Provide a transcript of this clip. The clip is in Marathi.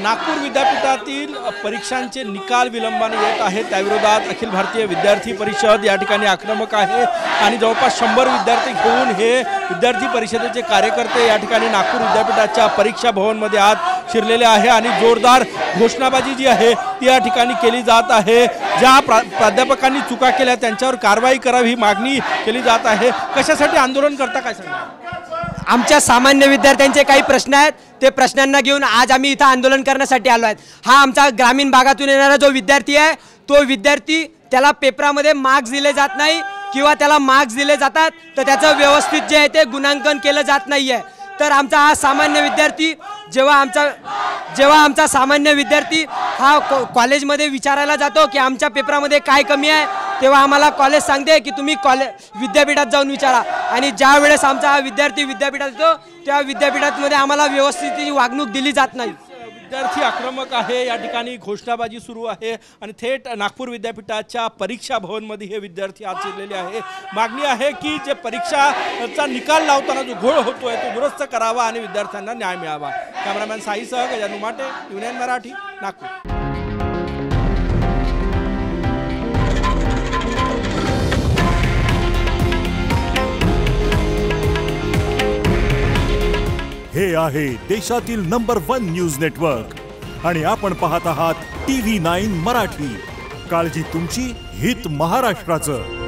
नागपूर विद्यापीठातील परीक्षांचे निकाल विलंबाने येत आहेत त्याविरोधात अखिल भारतीय विद्यार्थी परिषद या ठिकाणी आक्रमक आहे आणि जवळपास 100 विद्यार्थी घेऊन हे विद्यार्थी परिषदेचे कार्यकर्ते या ठिकाणी नागपूर विद्यापीठाच्या परीक्षा भवनमध्ये आज शिरलेले आहे आणि जोरदार घोषणाबाजी जी आहे ती या ठिकाणी केली जात आहे। ज्या प्राध्यापकांनी चुका केल्या त्यांच्यावर कारवाई करावी ही मागणी केली जात आहे। कशासाठी आंदोलन करता काय सांगा? आमच्या सामान्य विद्यार्थ्यांचे काही प्रश्न आहेत ते प्रश्नांना घेऊन आज आम्ही इथं आंदोलन करण्यासाठी आलो आहेत। हा आमचा ग्रामीण भागातून येणारा जो विद्यार्थी आहे तो विद्यार्थी त्याला पेपरामध्ये मार्क्स दिले जात नाही किंवा त्याला मार्क्स दिले जातात तर त्याचं व्यवस्थित जे आहे ते गुणांकन केलं जात नाही आहे। तर आमचा हा सामान्य विद्यार्थी जेव्हा आमचा सामान्य विद्यार्थी हा कॉलेजमध्ये विचारायला जातो की आमच्या पेपरामध्ये काय कमी आहे तेव्हा आम्हाला कॉलेज सांगते की तुम्ही विद्यापीठात जाऊन विचारा आणि ज्या वेळेस आमचा हा विद्यार्थी विद्यापीठात येतो त्या विद्यापीठामध्ये आम्हाला व्यवस्थित वागणूक दिली जात नाही। विद्यार्थी आक्रमक आहे या ठिकाणी घोषणाबाजी सुरू आहे आणि थेट नागपूर विद्यापीठाच्या परीक्षा भवनमध्ये हे विद्यार्थी आज शिरलेले आहे। मागणी आहे की जे परीक्षाचा निकाल लावताना जो घोळ होतोय तो दुरुस्त करावा आणि विद्यार्थ्यांना न्याय मिळावा। कॅमेरामॅन साईसह गजानू माटे, युनियन मराठी, नागपूर। हे आहे देशातील नंबर 1 न्यूज नेटवर्क आणि आपण पाहत आहात TV9 मराठी। काळजी तुमची, हित महाराष्ट्राचं।